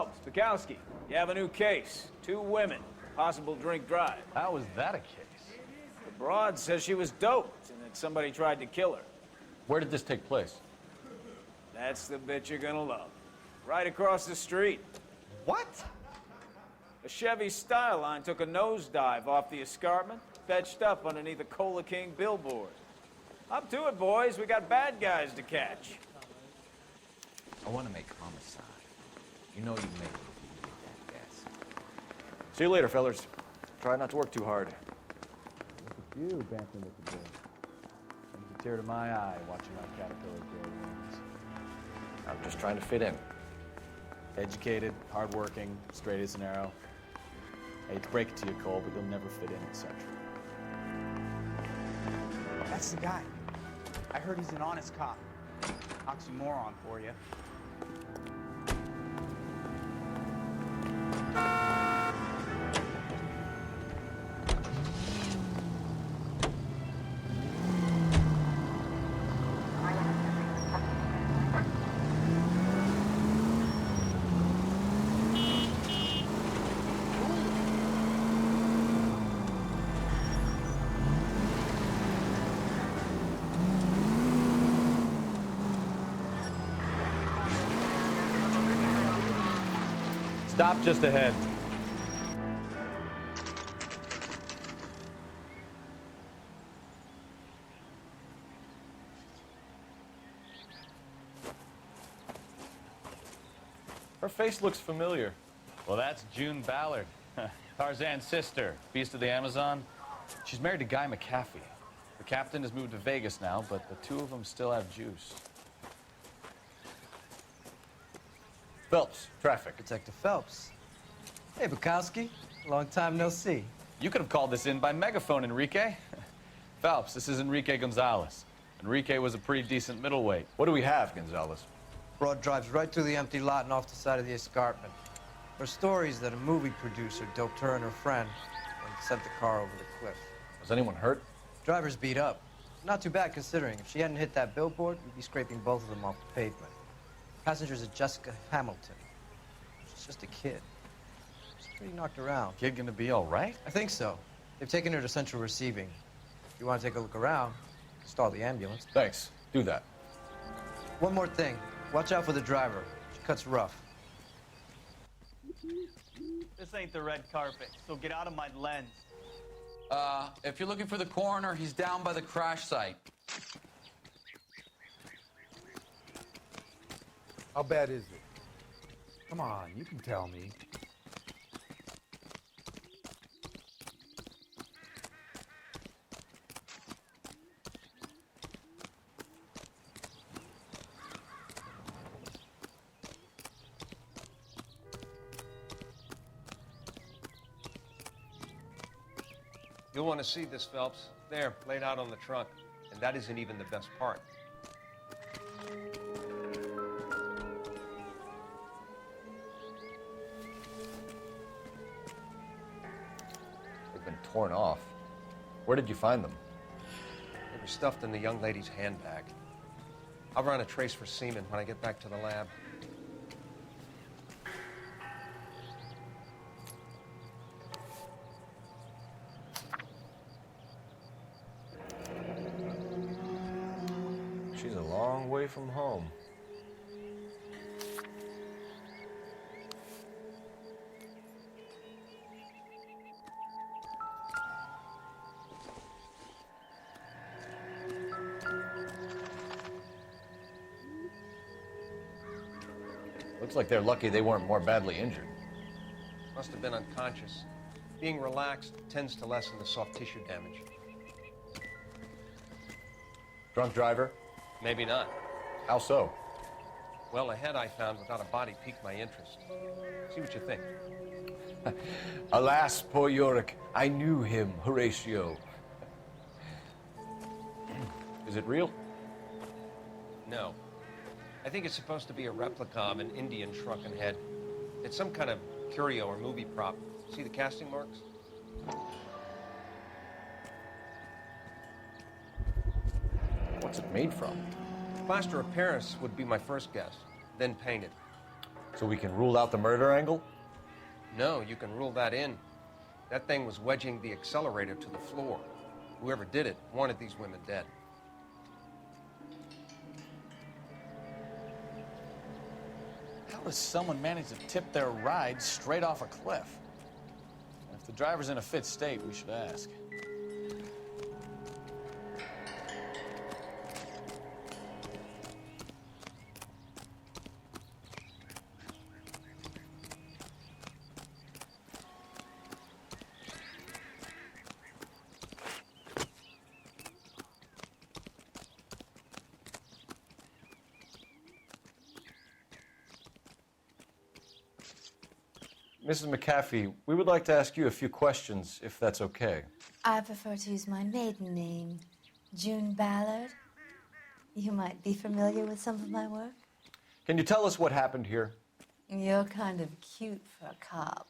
Phelps, Bukowski, you have a new case. 2 women, possible drink drive. How was that a case? The broad says she was doped and that somebody tried to kill her. Where did this take place? That's the bit you're gonna love. Right across the street. What? A Chevy Styline took a nosedive off the escarpment, fetched up underneath a Cola King billboard. Up to it, boys. We got bad guys to catch. I want to make homicide. You know you make it if you get that gas. See you later, fellas. Try not to work too hard. Look at you bantering with the boy. Brings a tear to my eye watching our caterpillar grow wings. I'm just trying to fit in. Educated, hardworking, straight as an arrow. I hate to break it to you, Cole, but you'll never fit in at Central. That's the guy. I heard he's an honest cop. Oxymoron for you. Stop just ahead. Her face looks familiar. Well, that's June Ballard, Tarzan's sister, Beast of the Amazon. She's married to Guy McAfee. The captain has moved to Vegas now, but the 2 of them still have juice. Phelps, traffic. Detective Phelps. Hey, Bukowski. Long time no see. You could have called this in by megaphone, Enrique. Phelps, this is Enrique Gonzalez. Enrique was a pretty decent middleweight. What do we have, Gonzalez? Broad drives right through the empty lot and off the side of the escarpment. Her stories that a movie producer doped her and her friend and sent the car over the cliff. Was anyone hurt? Driver's beat up. Not too bad considering. If she hadn't hit that billboard, we'd be scraping both of them off the pavement. Passenger's a Jessica Hamilton. She's just a kid. She's pretty knocked around. Kid gonna be all right? I think so. They've taken her to Central Receiving. If you want to take a look around, stall the ambulance. Thanks. Do that. One more thing. Watch out for the driver. She cuts rough. This ain't the red carpet, so get out of my lens. If you're looking for the coroner, he's down by the crash site. How bad is it? Come on, you can tell me. You'll want to see this, Phelps. There, laid out on the trunk. And that isn't even the best part. They've been torn off. Where did you find them? They were stuffed in the young lady's handbag. I'll run a trace for semen when I get back to the lab. She's a long way from home. Looks like they're lucky they weren't more badly injured. Must have been unconscious. Being relaxed tends to lessen the soft tissue damage. Drunk driver? Maybe not. How so? Well, a head I found without a body piqued my interest. See what you think. Alas, poor Yorick. I knew him, Horatio. Is it real? No. I think it's supposed to be a replica of an Indian shrunken head. It's some kind of curio or movie prop. See the casting marks? What's it made from? Plaster of Paris would be my first guess, then painted. So we can rule out the murder angle? No, you can rule that in. That thing was wedging the accelerator to the floor. Whoever did it wanted these women dead. How does someone manage to tip their ride straight off a cliff? If the driver's in a fit state, we should ask. Mrs. McAfee, we would like to ask you a few questions, if that's okay. I prefer to use my maiden name, June Ballard. You might be familiar with some of my work. Can you tell us what happened here? You're kind of cute for a cop.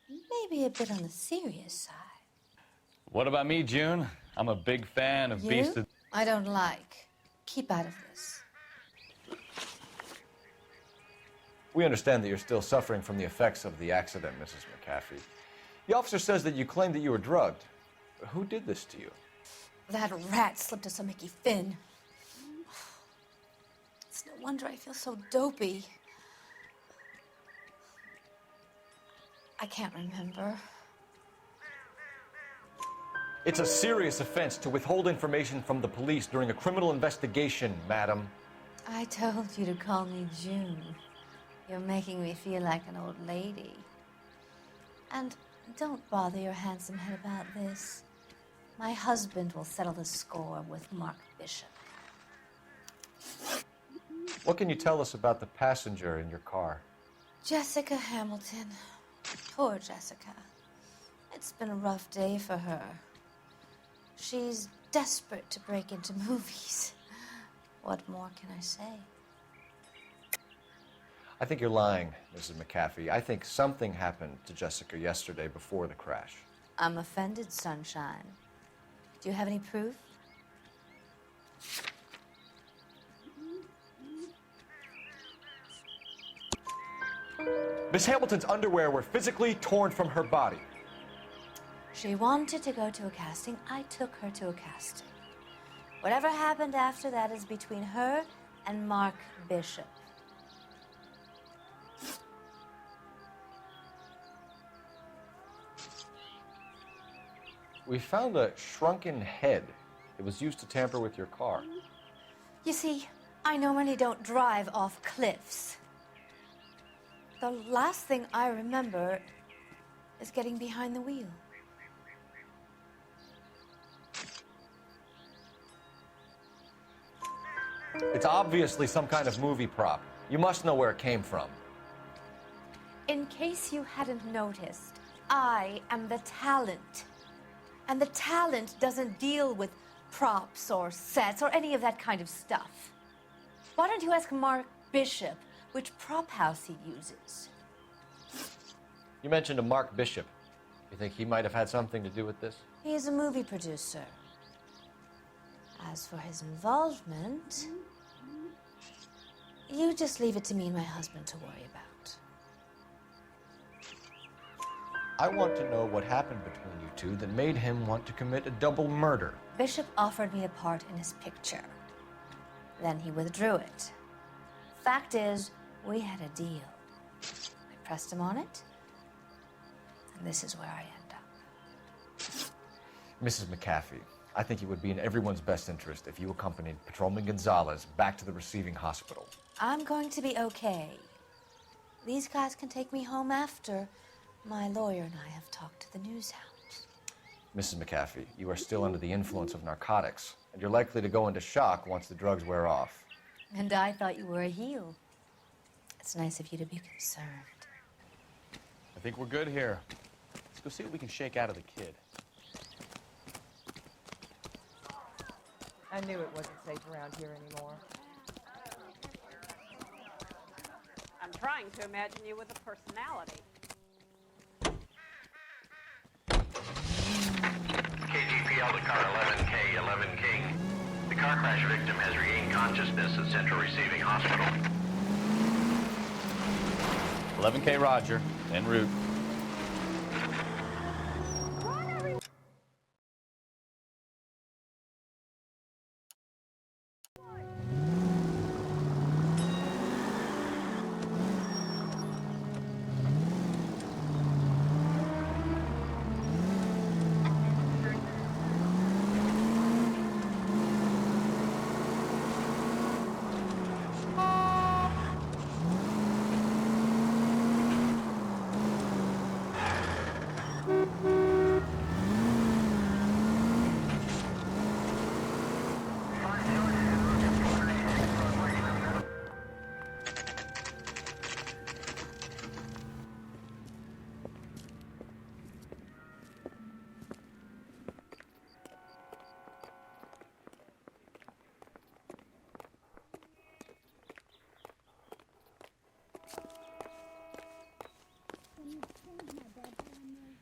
Maybe a bit on the serious side. What about me, June? I'm a big fan of Beast of... I don't like. Keep out of this. We understand that you're still suffering from the effects of the accident, Mrs. McAfee. The officer says that you claimed that you were drugged. Who did this to you? That rat slipped us a Mickey Finn. It's no wonder I feel so dopey. I can't remember. It's a serious offense to withhold information from the police during a criminal investigation, madam. I told you to call me June. You're making me feel like an old lady. And don't bother your handsome head about this. My husband will settle the score with Mark Bishop. What can you tell us about the passenger in your car? Jessica Hamilton. Poor Jessica. It's been a rough day for her. She's desperate to break into movies. What more can I say? I think you're lying, Mrs. McAfee. I think something happened to Jessica yesterday before the crash. I'm offended, Sunshine. Do you have any proof? Miss Hamilton's underwear were physically torn from her body. She wanted to go to a casting. I took her to a casting. Whatever happened after that is between her and Mark Bishop. We found a shrunken head. It was used to tamper with your car. You see, I normally don't drive off cliffs. The last thing I remember is getting behind the wheel. It's obviously some kind of movie prop. You must know where it came from. In case you hadn't noticed, I am the talent. And the talent doesn't deal with props or sets or any of that kind of stuff. Why don't you ask Mark Bishop which prop house he uses? You mentioned a Mark Bishop. You think he might have had something to do with this? He's a movie producer. As for his involvement, you just leave it to me and my husband to worry about. I want to know what happened between you two that made him want to commit a double murder. Bishop offered me a part in his picture. Then he withdrew it. Fact is, we had a deal. I pressed him on it, and this is where I end up. Mrs. McAfee, I think it would be in everyone's best interest if you accompanied Patrolman Gonzalez back to the receiving hospital. I'm going to be okay. These guys can take me home after. My lawyer and I have talked to the news hound. Mrs. McAfee, you are still under the influence of narcotics, and you're likely to go into shock once the drugs wear off. And I thought you were a heel. It's nice of you to be concerned. I think we're good here. Let's go see what we can shake out of the kid. I knew it wasn't safe around here anymore. I'm trying to imagine you with a personality. KGPL to car 11K, 11 King. The car crash victim has regained consciousness at Central Receiving Hospital. 11K Roger, en route.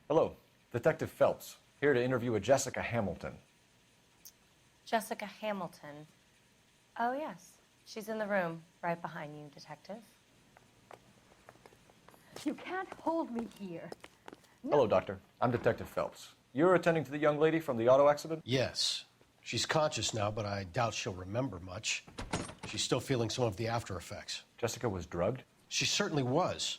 Hello, Detective Phelps, here to interview a Jessica Hamilton. Jessica Hamilton. Oh, yes. She's in the room right behind you, Detective. You can't hold me here. Hello, Doctor. I'm Detective Phelps. You're attending to the young lady from the auto accident? Yes. She's conscious now, but I doubt she'll remember much. She's still feeling some of the after effects. Jessica was drugged? She certainly was.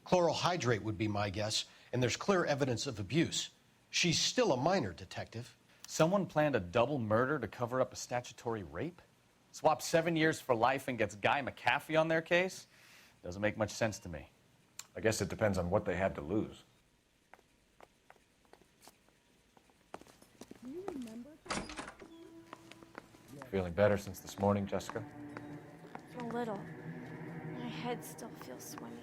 Chloral hydrate would be my guess, and there's clear evidence of abuse. She's still a minor, Detective. Someone planned a double murder to cover up a statutory rape? Swap 7 years for life and gets Guy McAfee on their case? Doesn't make much sense to me. I guess it depends on what they had to lose. Feeling better since this morning, Jessica? A little. My head still feels swimmy.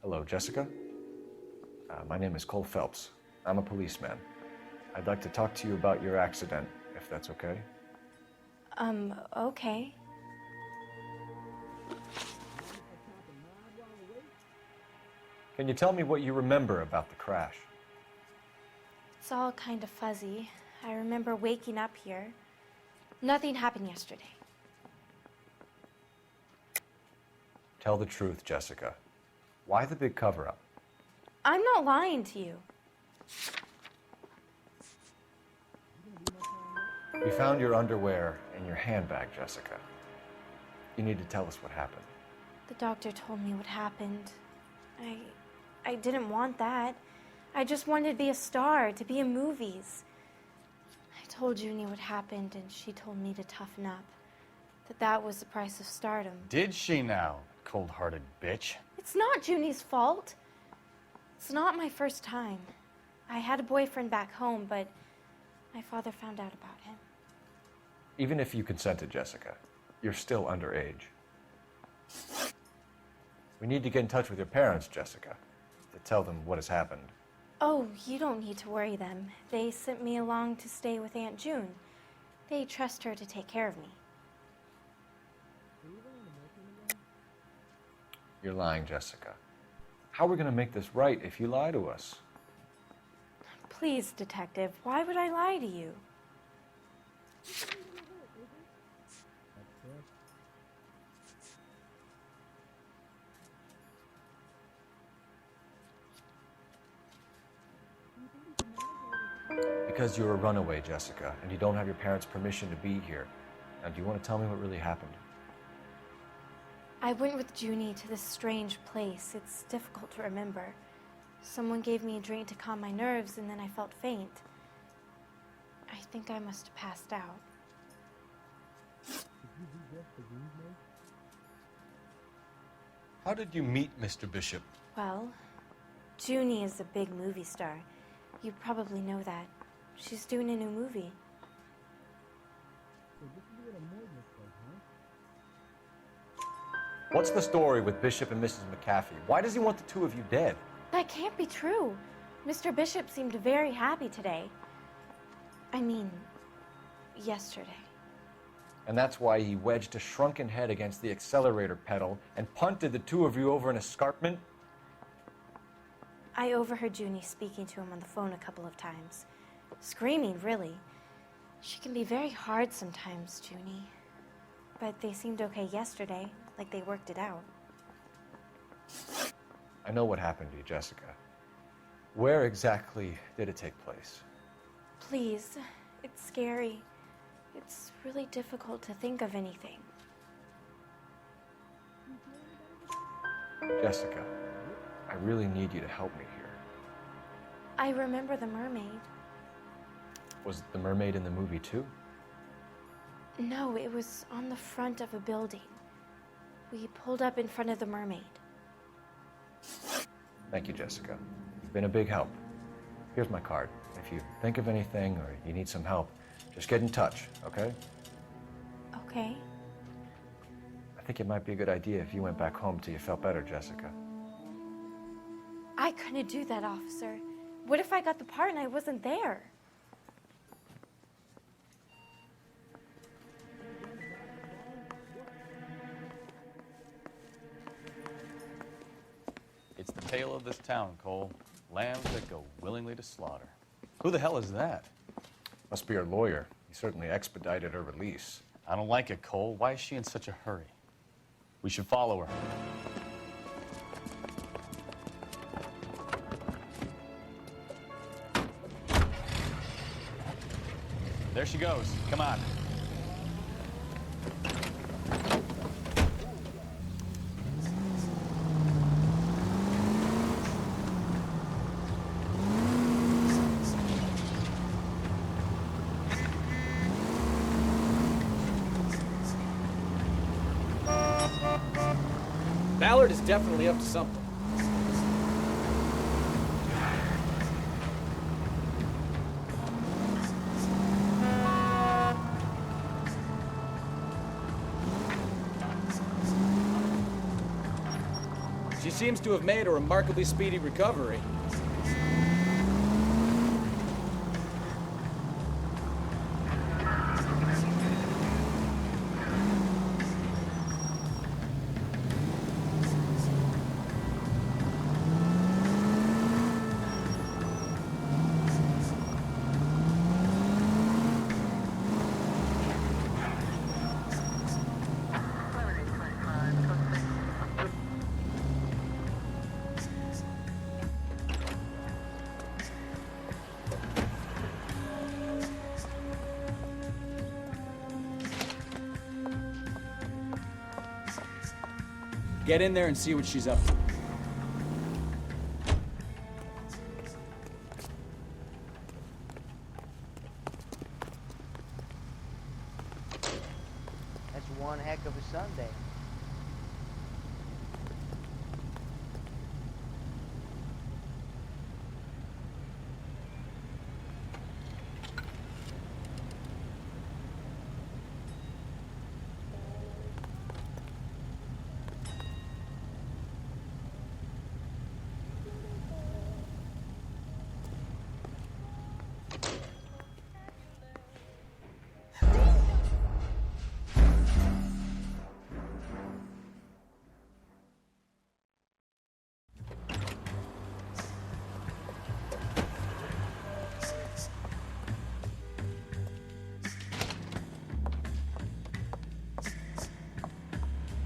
Hello, Jessica. My name is Cole Phelps. I'm a policeman. I'd like to talk to you about your accident, if that's okay. Okay. Can you tell me what you remember about the crash? It's all kind of fuzzy. I remember waking up here. Nothing happened yesterday. Tell the truth, Jessica. Why the big cover-up? I'm not lying to you. We found your underwear in your handbag, Jessica. You need to tell us what happened. The doctor told me what happened. I didn't want that. I just wanted to be a star, to be in movies. I told Junie what happened, and she told me to toughen up. That was the price of stardom. Did she now, cold-hearted bitch? It's not Junie's fault. It's not my first time. I had a boyfriend back home, but my father found out about him. Even if you consented, Jessica, you're still underage. We need to get in touch with your parents, Jessica, to tell them what has happened. Oh, you don't need to worry them. They sent me along to stay with Aunt June. They trust her to take care of me. You're lying, Jessica. How are we going to make this right if you lie to us? Please, Detective, why would I lie to you? Because you're a runaway, Jessica, and you don't have your parents' permission to be here. Now, do you want to tell me what really happened? I went with Junie to this strange place. It's difficult to remember. Someone gave me a drink to calm my nerves, and then I felt faint. I think I must have passed out. How did you meet Mr. Bishop? Well, Junie is a big movie star. You probably know that. She's doing a new movie. What's the story with Bishop and Mrs. McAfee? Why does he want the two of you dead? That can't be true. Mr. Bishop seemed very happy today. I mean, yesterday. And that's why he wedged a shrunken head against the accelerator pedal and punted the two of you over an escarpment? I overheard Junie speaking to him on the phone a couple of times. Screaming, really. She can be very hard sometimes, Junie. But they seemed okay yesterday, like they worked it out. I know what happened to you, Jessica. Where exactly did it take place? Please, it's scary. It's really difficult to think of anything. Jessica, I really need you to help me here. I remember the mermaid. Was the mermaid in the movie too? No, it was on the front of a building. We pulled up in front of the mermaid. Thank you, Jessica. You've been a big help. Here's my card. If you think of anything or you need some help, just get in touch, okay? Okay. I think it might be a good idea if you went back home till you felt better, Jessica. I couldn't do that, officer. What if I got the part and I wasn't there? It's the tale of this town, Cole. Lambs that go willingly to slaughter. Who the hell is that? Must be her lawyer. He certainly expedited her release. I don't like it, Cole. Why is she in such a hurry? We should follow her. There she goes. Come on. Ballard is definitely up to something. She seems to have made a remarkably speedy recovery. Get in there and see what she's up to. That's one heck of a Sunday.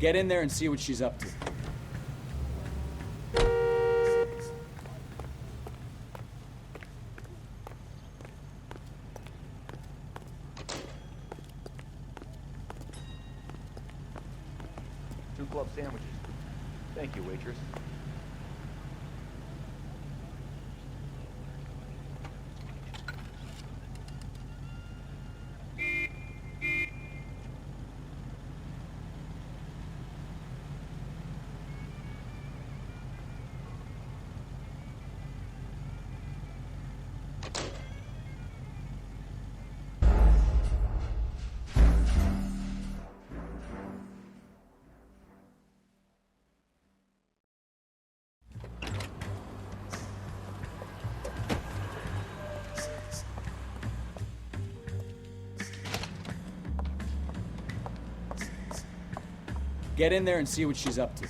Get in there and see what she's up to. Two club sandwiches. Thank you, waitress. Get in there and see what she's up to.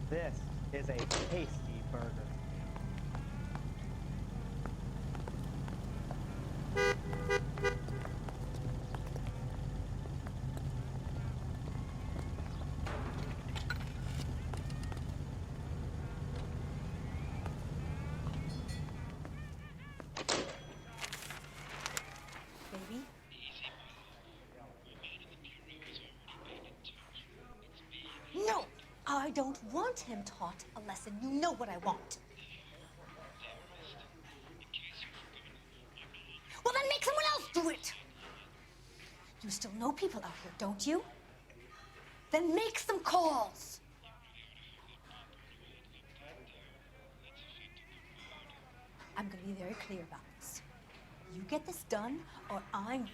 This is a tasty burger. Baby? No! I don't want him taught a lesson. You know what I want. Well, then make someone else do it! You still know people out here, don't you? Then make some calls! I'm gonna be very clear about this. You get this done, or I'm...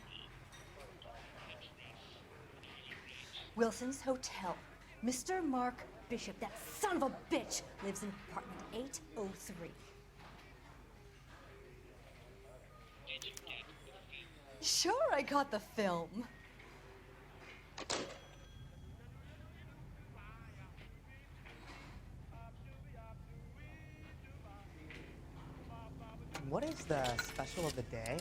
Wilson's Hotel. Mr. Mark Bishop, that son of a bitch, lives in apartment 803. Sure, I got the film. What is the special of the day?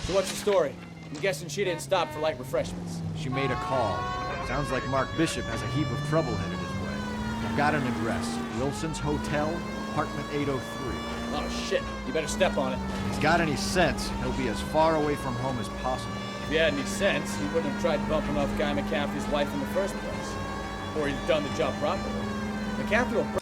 So what's the story? I'm guessing she didn't stop for light refreshments. She made a call. Sounds like Mark Bishop has a heap of trouble headed his way. I've got an address. Wilson's Hotel, apartment 803. Oh shit, you better step on it. If he's got any sense, he'll be as far away from home as possible. If he had any sense, he wouldn't have tried bumping off Guy McCaffrey's wife in the first place. Or he'd done the job properly. McCaffrey will...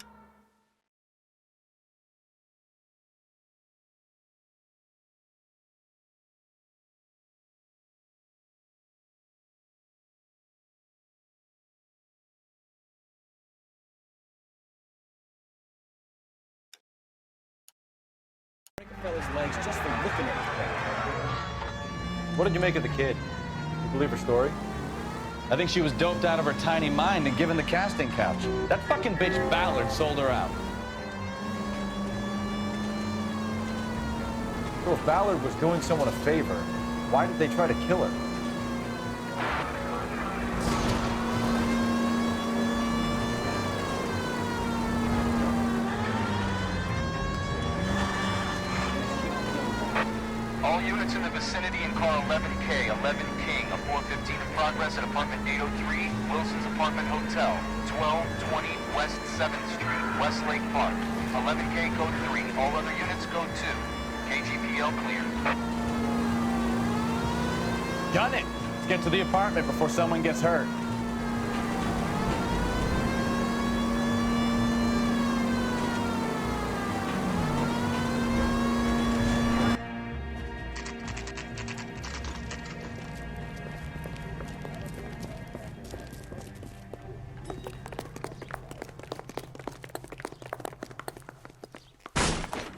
break a fella's legs just for looking at his back. What did you make of the kid? You believe her story? I think she was doped out of her tiny mind and given the casting couch. That fucking bitch Ballard sold her out. So if Ballard was doing someone a favor, why did they try to kill her? All units in the vicinity in car 11K, 11 King, a 415 in progress at apartment 803, Wilson's Apartment Hotel, 1220 West 7th Street, Westlake Park. 11K code 3, all other units code 2. KGPL clear. Gun it! Let's get to the apartment before someone gets hurt.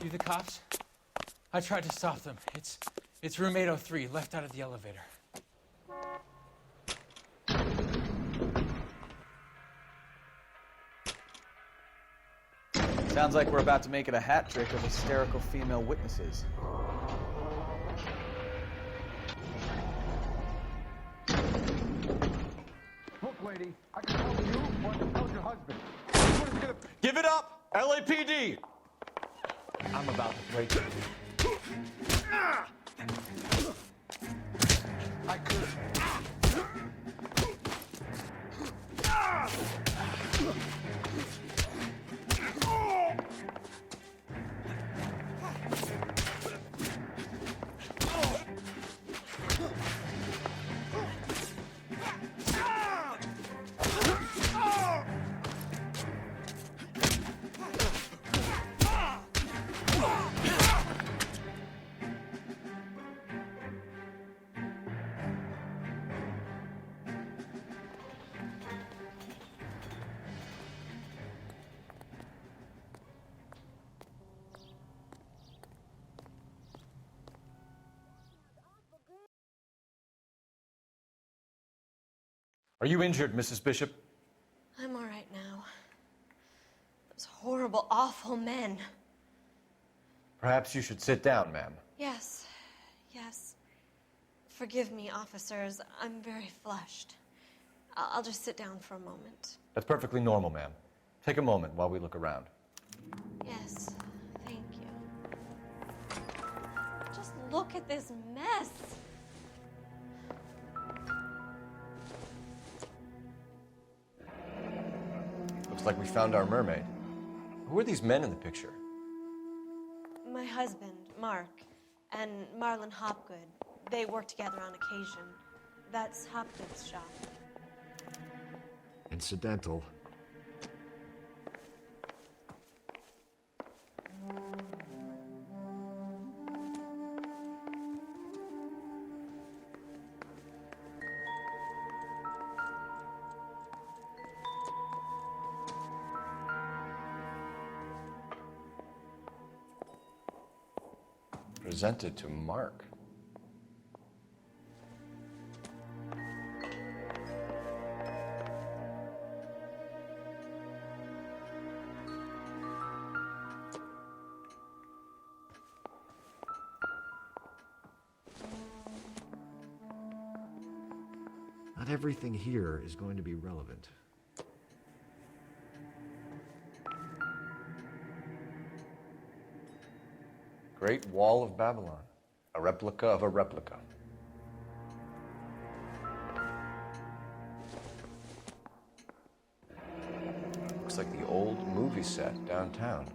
You the cops? I tried to stop them. It's room 803, left out of the elevator. Sounds like we're about to make it a hat trick of hysterical female witnesses. Look, lady, I can help you or I can help your husband. What is gonna... Give it up! LAPD! I'm about to break it. I could... Are you injured, Mrs. Bishop? I'm all right now. Those horrible, awful men. Perhaps you should sit down, ma'am. Yes, yes. Forgive me, officers. I'm very flushed. I'll just sit down for a moment. That's perfectly normal, ma'am. Take a moment while we look around. Yes, thank you. Just look at this mess. Looks like we found our mermaid. Who are these men in the picture? My husband, Mark, and Marlon Hopgood. They work together on occasion. That's Hopgood's shop. Incidental. Presented to Mark. Not everything here is going to be relevant. Great Wall of Babylon. A replica of a replica. Looks like the old movie set downtown.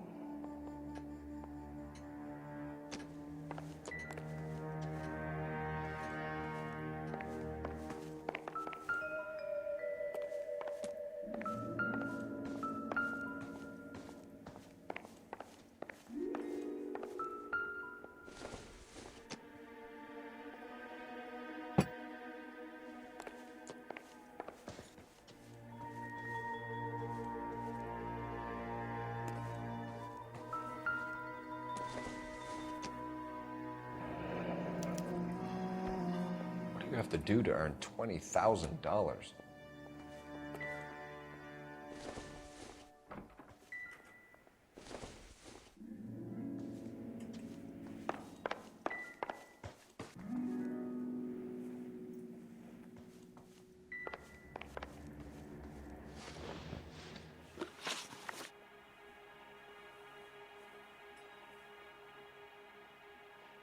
What do you have to do to earn $20,000?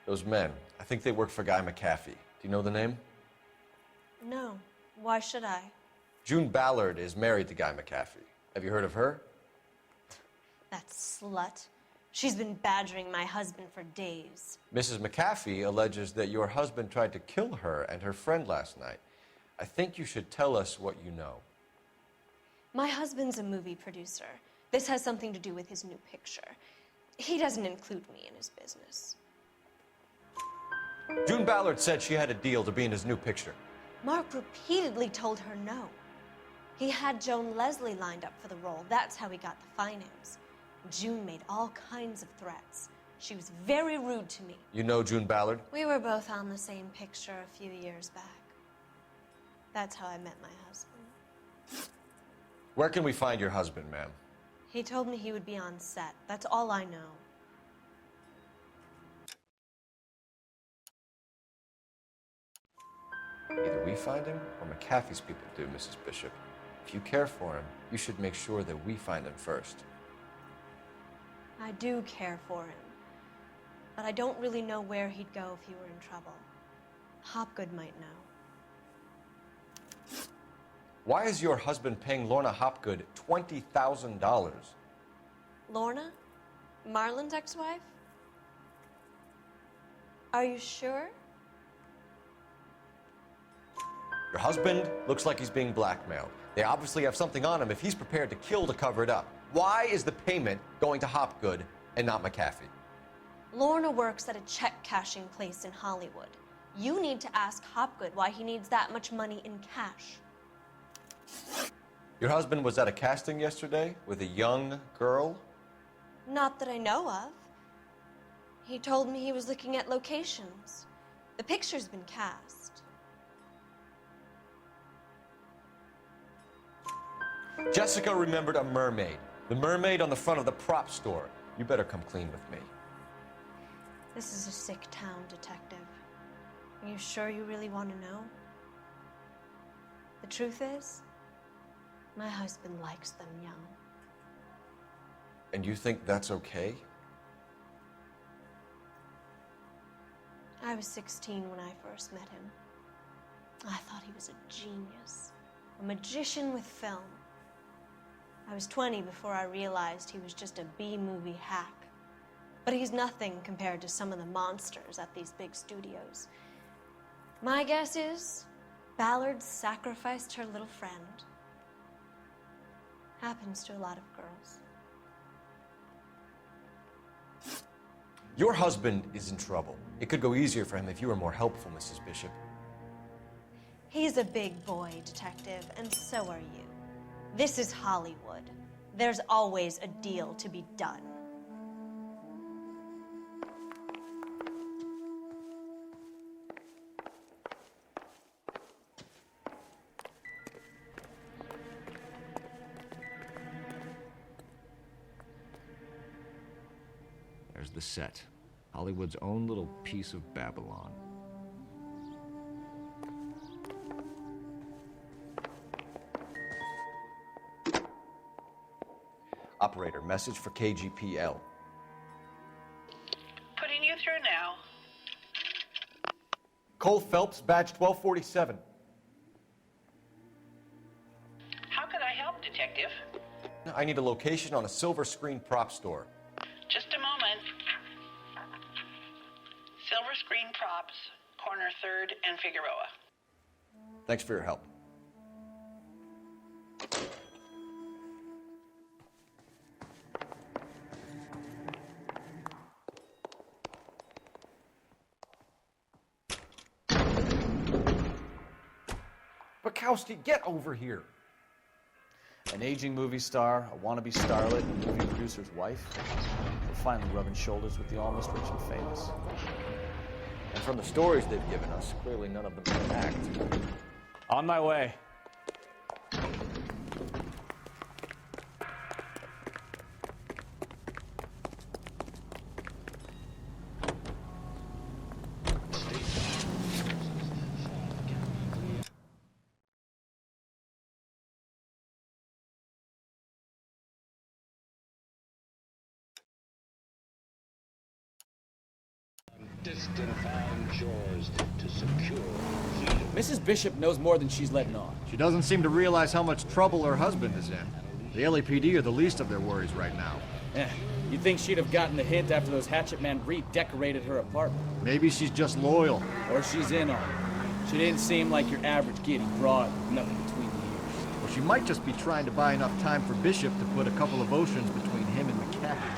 Those men, I think they work for Guy McAfee. Do you know the name? No. Why should I? June Ballard is married to Guy McAfee. Have you heard of her? That slut. She's been badgering my husband for days. Mrs. McAfee alleges that your husband tried to kill her and her friend last night. I think you should tell us what you know. My husband's a movie producer. This has something to do with his new picture. He doesn't include me in his business. June Ballard said she had a deal to be in his new picture. Mark repeatedly told her no. He had Joan Leslie lined up for the role. That's how he got the finance. June made all kinds of threats. She was very rude to me. You know June Ballard? We were both on the same picture a few years back. That's how I met my husband. Where can we find your husband, ma'am? He told me he would be on set. That's all I know. Either we find him or McAfee's people do, Mrs. Bishop. If you care for him, you should make sure that we find him first. I do care for him. But I don't really know where he'd go if he were in trouble. Hopgood might know. Why is your husband paying Lorna Hopgood $20,000? Lorna? Marlon's ex-wife? Are you sure? Your husband looks like he's being blackmailed. They obviously have something on him if he's prepared to kill to cover it up. Why is the payment going to Hopgood and not McAfee? Lorna works at a check-cashing place in Hollywood. You need to ask Hopgood why he needs that much money in cash. Your husband was at a casting yesterday with a young girl? Not that I know of. He told me he was looking at locations. The picture's been cast. Jessica remembered a mermaid. The mermaid on the front of the prop store. You better come clean with me. This is a sick town, Detective. Are you sure you really want to know? The truth is, my husband likes them young. And you think that's okay? I was 16 when I first met him. I thought he was a genius, a magician with film. I was 20 before I realized he was just a B-movie hack. But he's nothing compared to some of the monsters at these big studios. My guess is Ballard sacrificed her little friend. Happens to a lot of girls. Your husband is in trouble. It could go easier for him if you were more helpful, Mrs. Bishop. He's a big boy, Detective, and so are you. This is Hollywood. There's always a deal to be done. There's the set. Hollywood's own little piece of Babylon. Operator, message for KGPL. Putting you through now. Cole Phelps, badge 1247. How can I help, Detective? I need a location on a silver screen prop store. Just a moment. Silver Screen Props, corner 3rd and Figueroa. Thanks for your help. Bukowski, get over here. An aging movie star, a wannabe starlet, a movie producer's wife. We're finally rubbing shoulders with the almost rich and famous. And from the stories they've given us, clearly none of them can act. On my way. Distant found shores to secure freedom. Mrs. Bishop knows more than she's letting on. She doesn't seem to realize how much trouble her husband is in. The LAPD are the least of their worries right now. You'd think she'd have gotten the hint after those hatchet men redecorated her apartment. Maybe she's just loyal. Or she's in on it. She didn't seem like your average giddy broad with nothing between the ears. Well, she might just be trying to buy enough time for Bishop to put a couple of oceans between him and McCaffrey.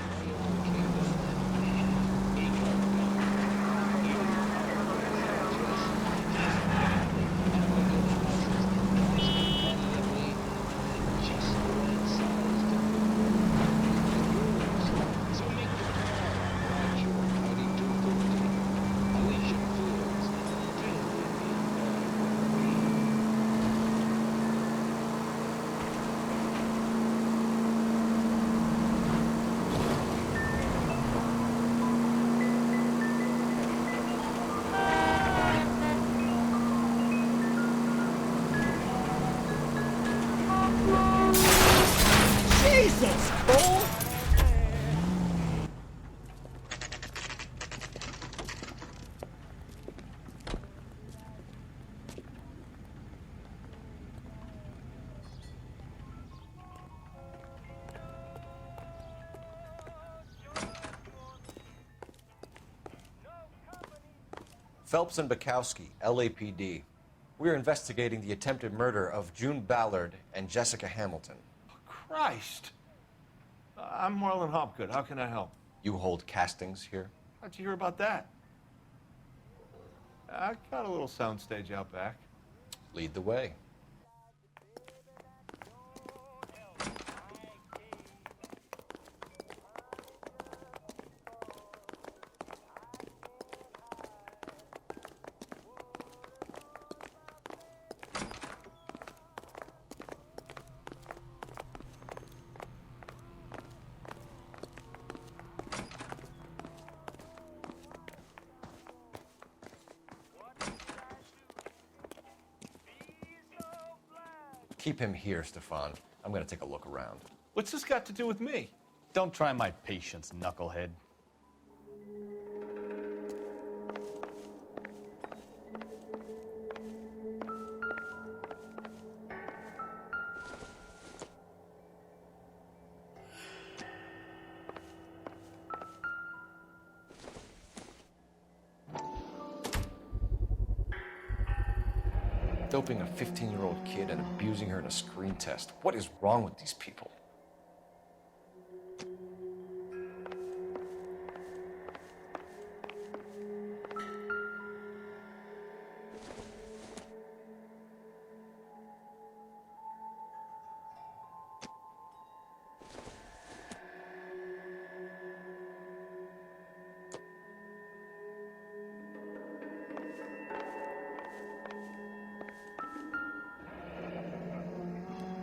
Jesus, Cole! Phelps and Bukowski, LAPD. We're investigating the attempted murder of June Ballard and Jessica Hamilton. Christ! I'm Marlon Hopgood. How can I help? You hold castings here? How'd you hear about that? I got a little soundstage out back. Lead the way. Keep him here, Stefan. I'm gonna take a look around. What's this got to do with me? Don't try my patience, knucklehead. Doping a 15-year-old kid and abusing her in a screen test. What is wrong with these people?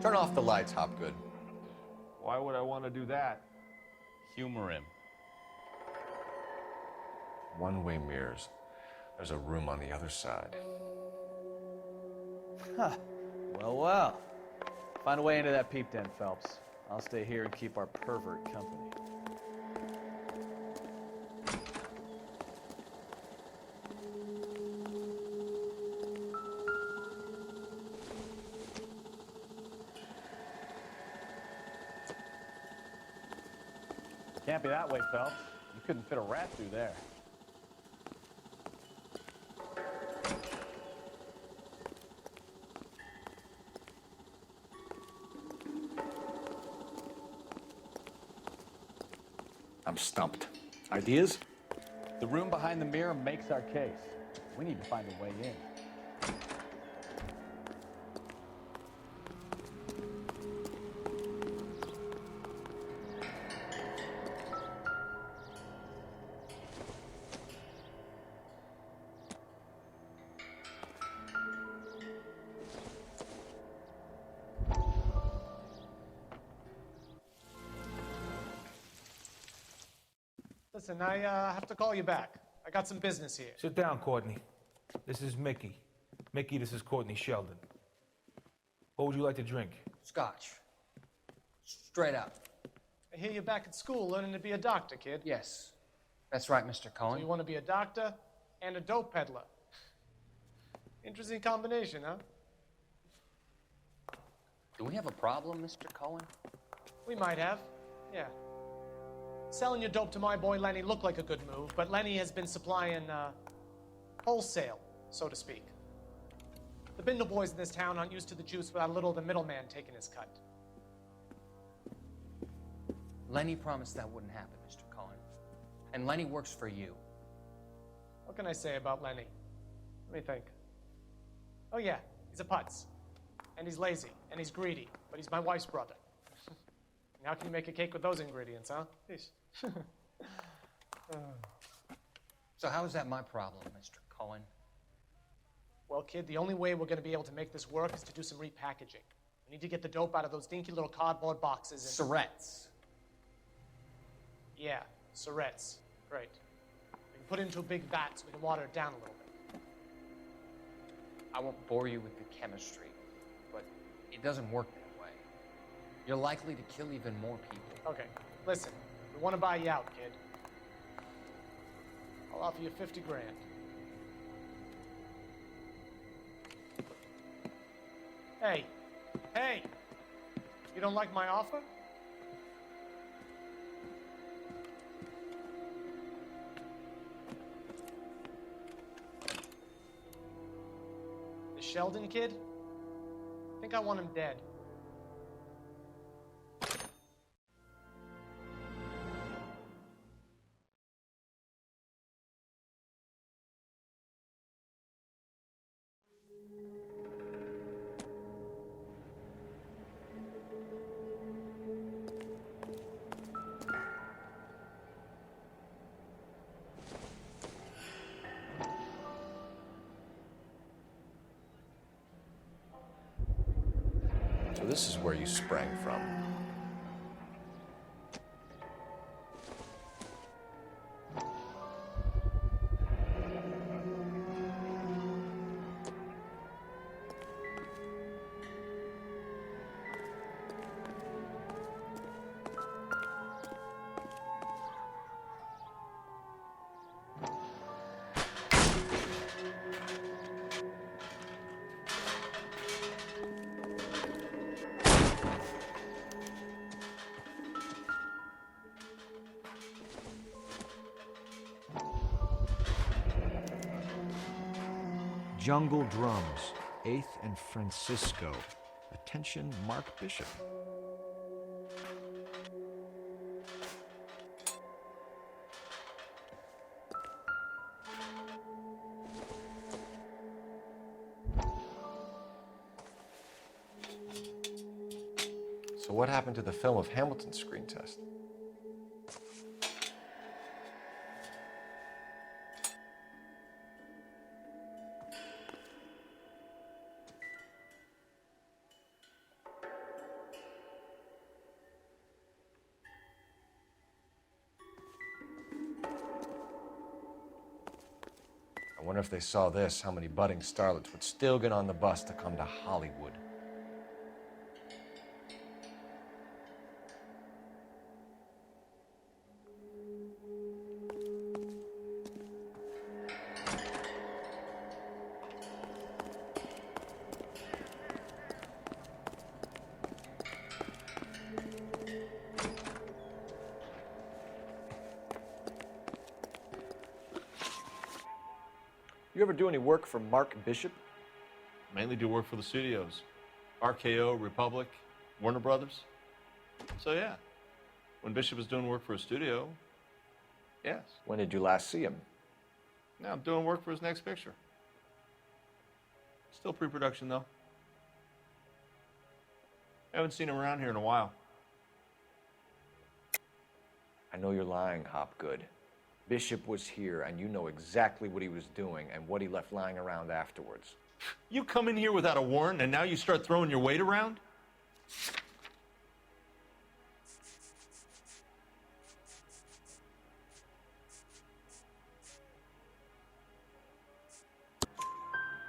Turn off the lights, Hopgood. Why would I want to do that? Humor him. One-way mirrors. There's a room on the other side. Huh. Well, well. Find a way into that peep den, Phelps. I'll stay here and keep our pervert company. Can't be that way, Phelps. You couldn't fit a rat through there. I'm stumped. Ideas? The room behind the mirror makes our case. We need to find a way in. Listen, I have to call you back. I got some business here. Sit down, Courtney. This is Mickey. Mickey, this is Courtney Sheldon. What would you like to drink? Scotch. Straight up. I hear you're back at school learning to be a doctor, kid. Yes. That's right, Mr. Cohen. So you want to be a doctor and a dope peddler. Interesting combination, huh? Do we have a problem, Mr. Cohen? We might have, yeah. Selling your dope to my boy Lenny looked like a good move, but Lenny has been supplying, wholesale, so to speak. The Bindle boys in this town aren't used to the juice without a little of the middleman taking his cut. Lenny promised that wouldn't happen, Mr. Cohen. And Lenny works for you. What can I say about Lenny? Let me think. Oh yeah, he's a putz. And he's lazy, and he's greedy, but he's my wife's brother. And how can you make a cake with those ingredients, huh? Jeez. So how is that my problem, Mr. Cohen? Well, kid, the only way we're going to be able to make this work is to do some repackaging. We need to get the dope out of those dinky little cardboard boxes and... Surrettes. Yeah, surrettes. Great. We can put it into a big vat so we can water it down a little bit. I won't bore you with the chemistry, but it doesn't work that way. You're likely to kill even more people. Okay, listen. We want to buy you out, kid. I'll offer you 50 grand. Hey, hey! You don't like my offer? The Sheldon kid? I think I want him dead. So this is where you sprang from. Jungle Drums, 8th and Francisco. Attention, Mark Bishop. So what happened to the film of Hamilton's screen test? I wonder if they saw this, how many budding starlets would still get on the bus to come to Hollywood. You ever do any work for Mark Bishop? Mainly do work for the studios. RKO, Republic, Warner Brothers. So yeah, when Bishop was doing work for a studio, yes. When did you last see him? Now I'm doing work for his next picture. Still pre-production though. Haven't seen him around here in a while. I know you're lying, Hopgood. Bishop was here, and you know exactly what he was doing and what he left lying around afterwards. You come in here without a warrant, and now you start throwing your weight around?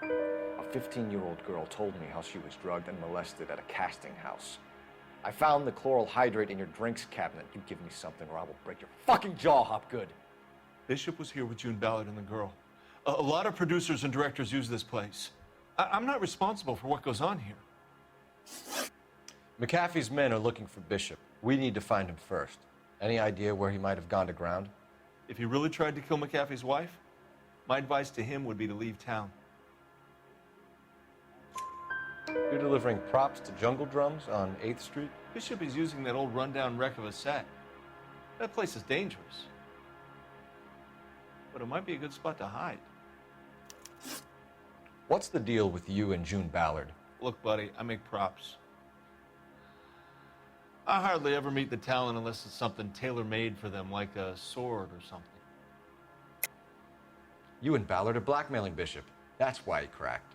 A 15-year-old girl told me how she was drugged and molested at a casting house. I found the chloral hydrate in your drinks cabinet. You give me something or I will break your fucking jaw, Hopgood. Bishop was here with June Ballard and the girl. A lot of producers and directors use this place. I'm not responsible for what goes on here. McAfee's men are looking for Bishop. We need to find him first. Any idea where he might have gone to ground? If he really tried to kill McAfee's wife, my advice to him would be to leave town. You're delivering props to Jungle Drums on 8th Street? Bishop is using that old rundown wreck of a set. That place is dangerous. But it might be a good spot to hide. What's the deal with you and June Ballard? Look, buddy, I make props. I hardly ever meet the talent unless it's something tailor-made for them, like a sword or something. You and Ballard are blackmailing Bishop. That's why he cracked.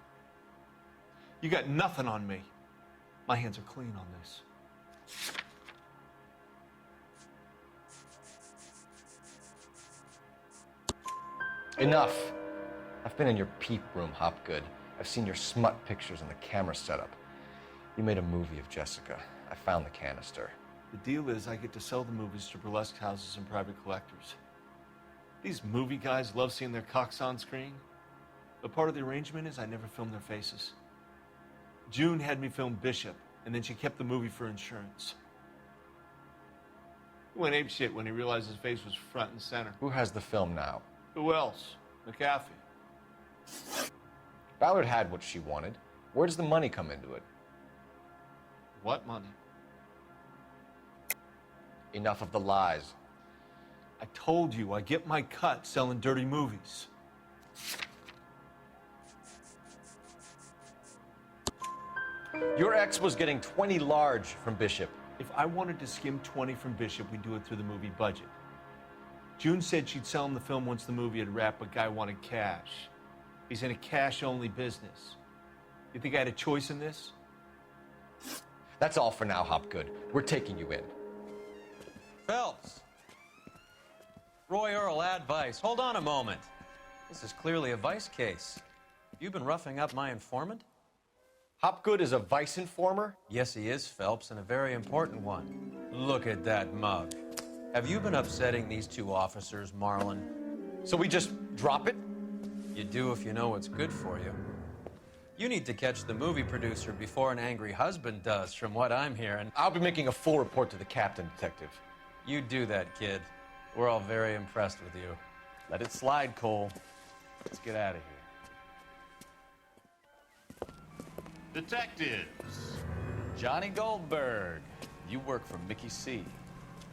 You got nothing on me. My hands are clean on this. Enough. I've been in your peep room, Hopgood. I've seen your smut pictures and the camera setup. You made a movie of Jessica. I found the canister. The deal is I get to sell the movies to burlesque houses and private collectors. These movie guys love seeing their cocks on screen. But part of the arrangement is I never film their faces. June had me film Bishop, and then she kept the movie for insurance. He went apeshit when he realized his face was front and center. Who has the film now? Who else? McAfee. Ballard had what she wanted. Where does the money come into it? What money? Enough of the lies. I told you, I get my cut selling dirty movies. Your ex was getting 20 large from Bishop. If I wanted to skim 20 from Bishop, we'd do it through the movie budget. June said she'd sell him the film once the movie had wrapped, but Guy wanted cash. He's in a cash-only business. You think I had a choice in this? That's all for now, Hopgood. We're taking you in. Phelps. Roy Earl, advice. Hold on a moment. This is clearly a vice case. You've been roughing up my informant? Hopgood is a vice informer? Yes, he is, Phelps, and a very important one. Look at that mug. Have you been upsetting these two officers, Marlon? So we just drop it? You do if you know what's good for you. You need to catch the movie producer before an angry husband does, from what I'm hearing. I'll be making a full report to the captain, Detective. You do that, kid. We're all very impressed with you. Let it slide, Cole. Let's get out of here. Detectives. Johnny Goldberg, you work for Mickey C.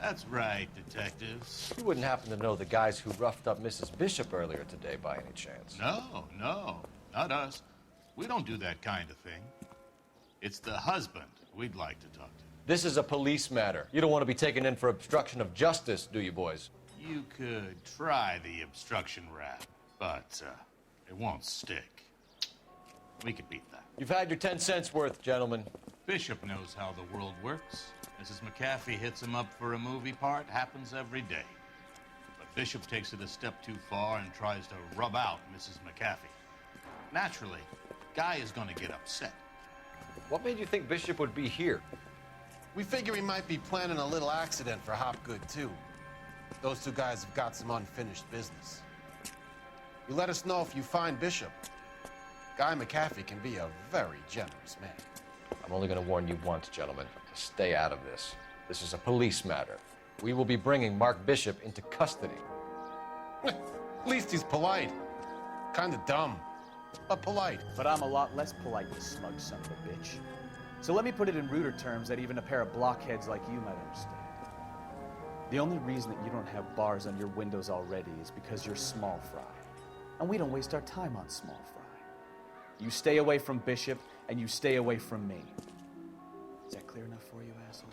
That's right, detectives. You wouldn't happen to know the guys who roughed up Mrs. Bishop earlier today by any chance? No, not us. We don't do that kind of thing. It's the husband we'd like to talk to. This is a police matter. You don't want to be taken in for obstruction of justice, do you, boys? You could try the obstruction rap, but it won't stick. We could beat that. You've had your 10 cents worth, gentlemen. Bishop knows how the world works. Mrs. McAfee hits him up for a movie part. Happens every day. But Bishop takes it a step too far and tries to rub out Mrs. McAfee. Naturally, Guy is going to get upset. What made you think Bishop would be here? We figure he might be planning a little accident for Hopgood, too. Those two guys have got some unfinished business. You let us know if you find Bishop. Guy McAfee can be a very generous man. I'm only going to warn you once, gentlemen. Stay out of this. This is a police matter. We will be bringing Mark Bishop into custody. At least he's polite. Kind of dumb, but polite. But I'm a lot less polite, you smug son of a bitch. So let me put it in ruder terms that even a pair of blockheads like you might understand. The only reason that you don't have bars on your windows already is because you're small fry. And we don't waste our time on small fry. You stay away from Bishop, and you stay away from me. Is that clear enough for you, asshole?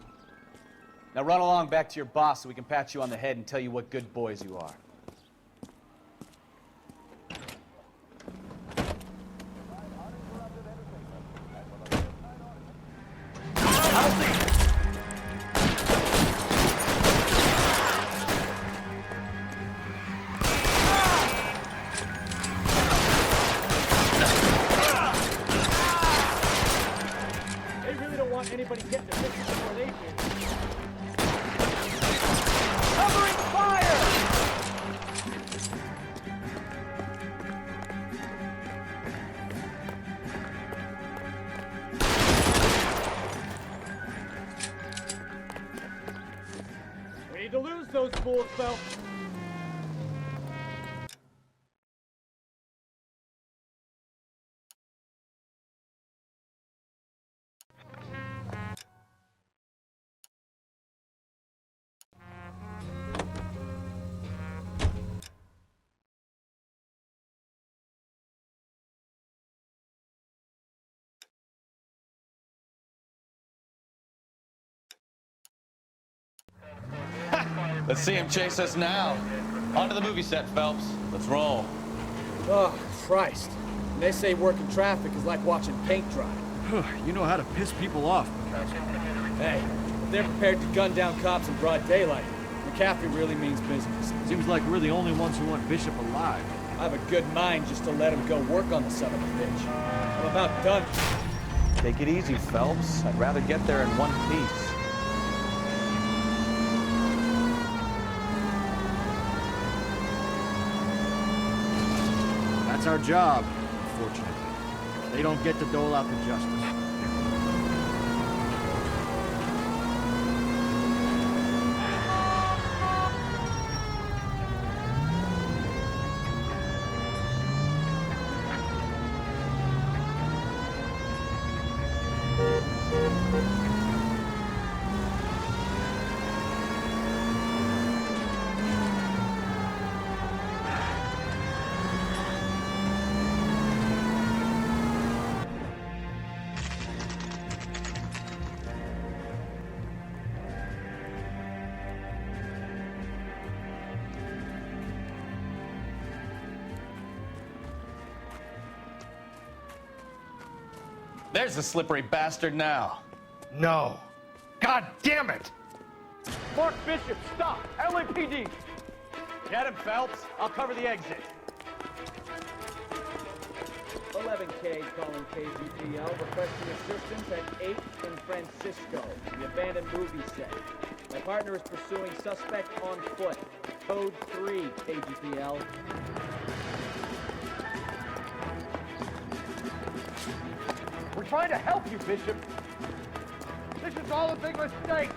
Now run along back to your boss so we can pat you on the head and tell you what good boys you are. Anybody getting the picture before they do. Covering fire! We need to lose those fools, Phelps. Let's see him chase us now. Onto the movie set, Phelps. Let's roll. Oh, Christ. And they say working traffic is like watching paint dry. You know how to piss people off, Hey, if they're prepared to gun down cops in broad daylight, McAfee really means business. Seems like we're the only ones who want Bishop alive. I have a good mind just to let him go work on the son of a bitch. I'm about done. Take it easy, Phelps. I'd rather get there in one piece. That's our job, unfortunately. They don't get to dole out the justice. There's the slippery bastard now. No. God damn it! Mark Bishop, stop! LAPD! Get him, Phelps. I'll cover the exit. 11K calling KGPL, requesting assistance at 8 in Francisco, the abandoned movie set. My partner is pursuing suspect on foot. Code 3, KGPL. We're trying to help you, Bishop. This is all a big mistake.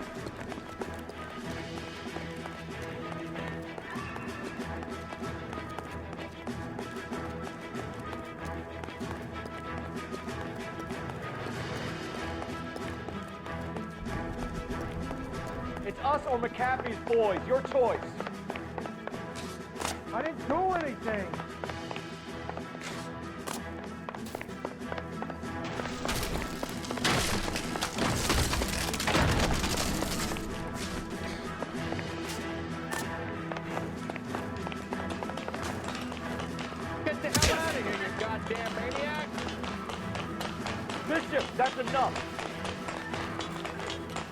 It's us or McAfee's boys. Your choice. I didn't do anything. Get the hell out of here, you goddamn maniac! Bishop, that's enough.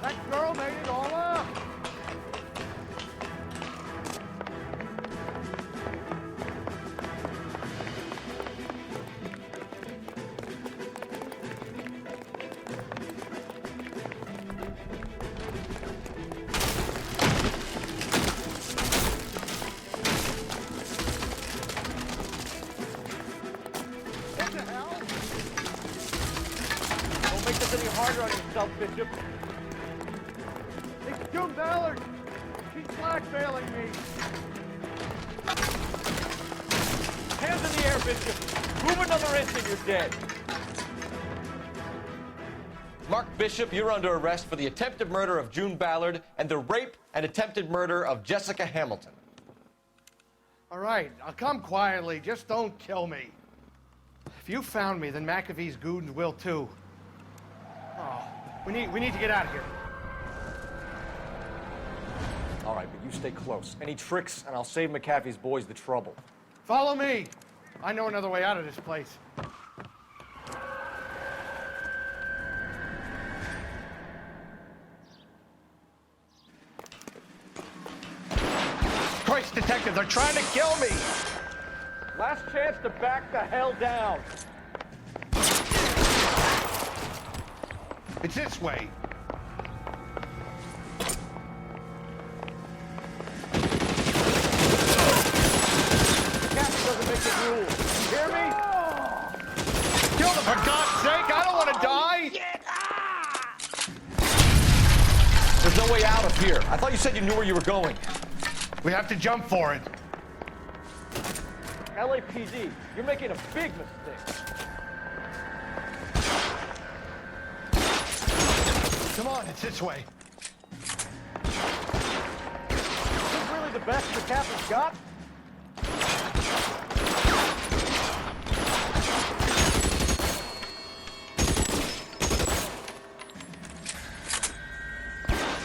That girl made it all up. What the hell? Don't make this any harder on yourself, Bishop. It's June Ballard. She's blackmailing me. Hands in the air, Bishop. Move another inch and you're dead. Mark Bishop, you're under arrest for the attempted murder of June Ballard and the rape and attempted murder of Jessica Hamilton. All right, I'll come quietly. Just don't kill me. If you found me, then McAfee's goons will too. Oh, we need to get out of here. All right, but you stay close. Any tricks, and I'll save McAfee's boys the trouble. Follow me. I know another way out of this place. Christ, detective, they're trying to kill me. Last chance to back the hell down. It's this way. Captain doesn't make the rules. You hear me? Kill them, for God's sake! I don't want to die! There's no way out of here. I thought you said you knew where you were going. We have to jump for it. LAPD, you're making a big mistake. Come on, it's this way. Is this really the best the captain's got?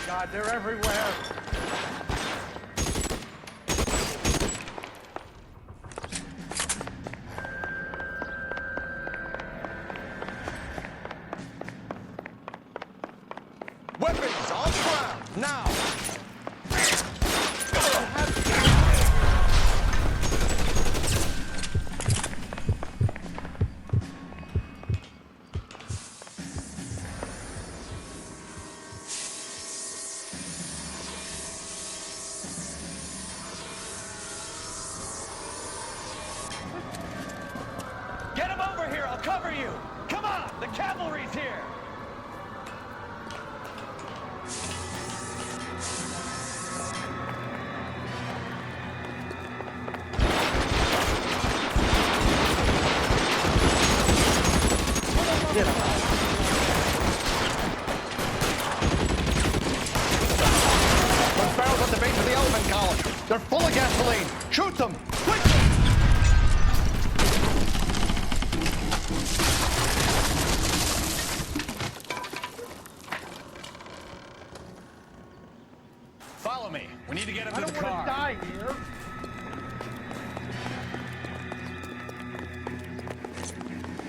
God, they're everywhere. Weapons on the ground, now! Get him over here, I'll cover you! Come on, the cavalry's here! Get him. Those barrels at the base of the elephant column. They're full of gasoline. Shoot them! Quick! Follow me. We need to get him I to the don't want car. to die here.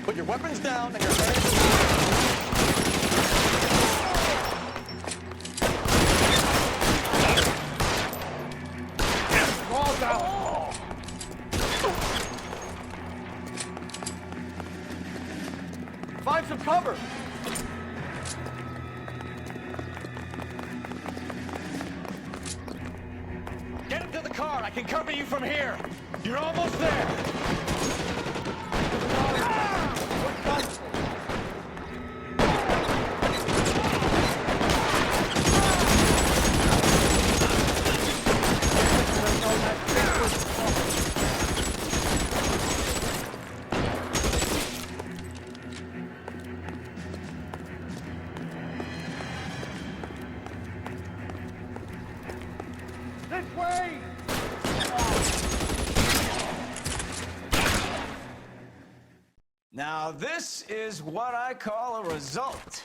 Put your weapons down and your hands... Fall down. Find some cover. Get him to the car. I can cover you from here. You're almost there. Now, this is what I call a result.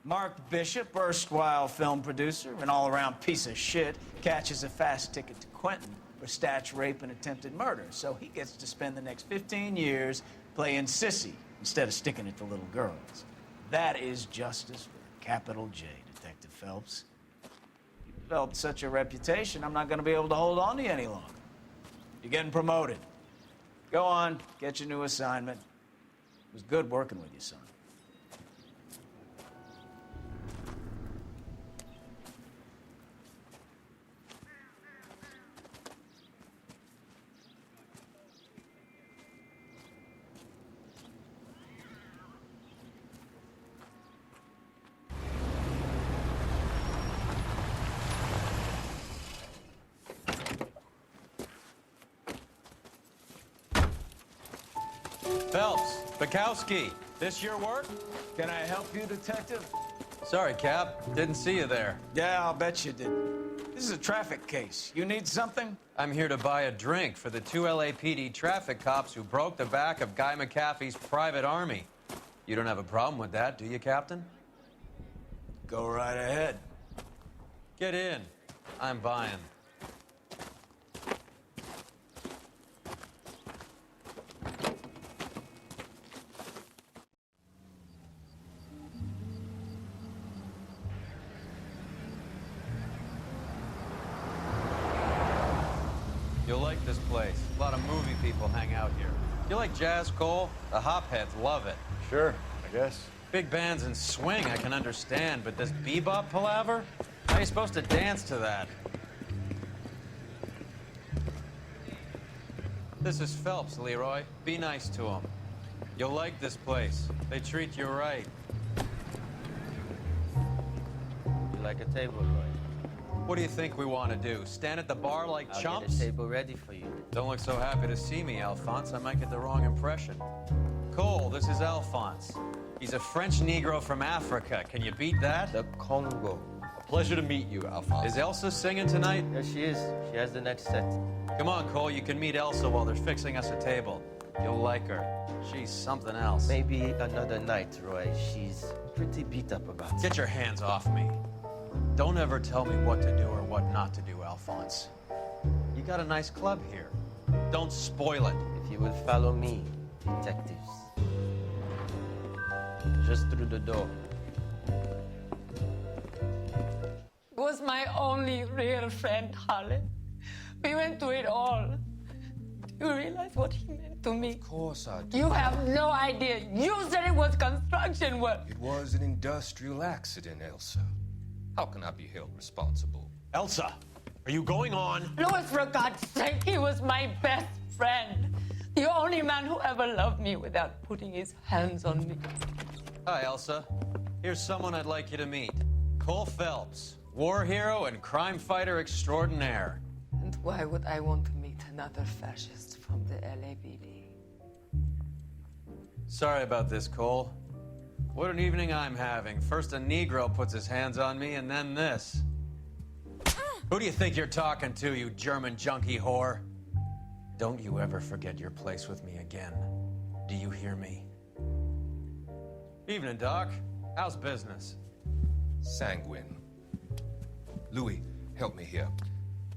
Mark Bishop, erstwhile film producer and all-around piece of shit, catches a fast ticket to Quentin for statch rape and attempted murder, so he gets to spend the next 15 years playing sissy instead of sticking it to little girls. That is justice with a capital J, Detective Phelps. You developed such a reputation, I'm not going to be able to hold on to you any longer. You're getting promoted. Go on, get your new assignment. It was good working with you, son. Phelps, Bukowski, this your work? Can I help you, Detective? Sorry, Cap. Didn't see you there. Yeah, I'll bet you did. This is a traffic case. You need something? I'm here to buy a drink for the 2 LAPD traffic cops who broke the back of Guy McAfee's private army. You don't have a problem with that, do you, Captain? Go right ahead. Get in. I'm buying. You'll like this place. A lot of movie people hang out here. You like jazz, Cole? The hopheads love it. Sure, I guess. Big bands and swing I can understand, but this bebop palaver? How are you supposed to dance to that? This is Phelps, Leroy. Be nice to him. You'll like this place. They treat you right. You like a table, Roy? What do you think we want to do? Stand at the bar like I'll chumps? get a table ready for you. Don't look so happy to see me, Alphonse. I might get the wrong impression. Cole, this is Alphonse. He's a French Negro from Africa. Can you beat that? The Congo. A pleasure to meet you, Alphonse. Is Elsa singing tonight? Yes, she is. She has the next set. Come on, Cole. You can meet Elsa while they're fixing us a table. You'll like her. She's something else. Maybe another night, Roy. She's pretty beat up about it. Get your hands off me. Don't ever tell me what to do or what not to do, Alphonse. You got a nice club here. Don't spoil it. If you will follow me, detectives. Just through the door. Was my only real friend, Harlan. We went through it all. Do you realize what he meant to me? Of course I do. You have no idea. You said it was construction work. It was an industrial accident, Elsa. How can I be held responsible? Elsa, are you going on? Louis, for God's sake, he was my best friend. The only man who ever loved me without putting his hands on me. Hi, Elsa. Here's someone I'd like you to meet. Cole Phelps, war hero and crime fighter extraordinaire. And why would I want to meet another fascist from the LAPD? Sorry about this, Cole. What an evening I'm having. First a Negro puts his hands on me, and then this. Who do you think you're talking to, you German junkie whore? Don't you ever forget your place with me again. Do you hear me? Evening, Doc. How's business? Sanguine. Louis, help me here.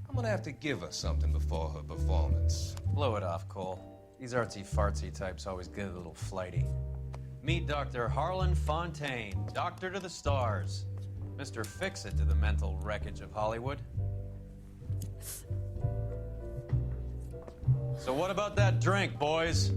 I'm gonna have to give her something before her performance. Blow it off, Cole. These artsy-fartsy types always get a little flighty. Meet Dr. Harlan Fontaine, doctor to the stars. Mr. Fix-It to the mental wreckage of Hollywood. So what about that drink, boys?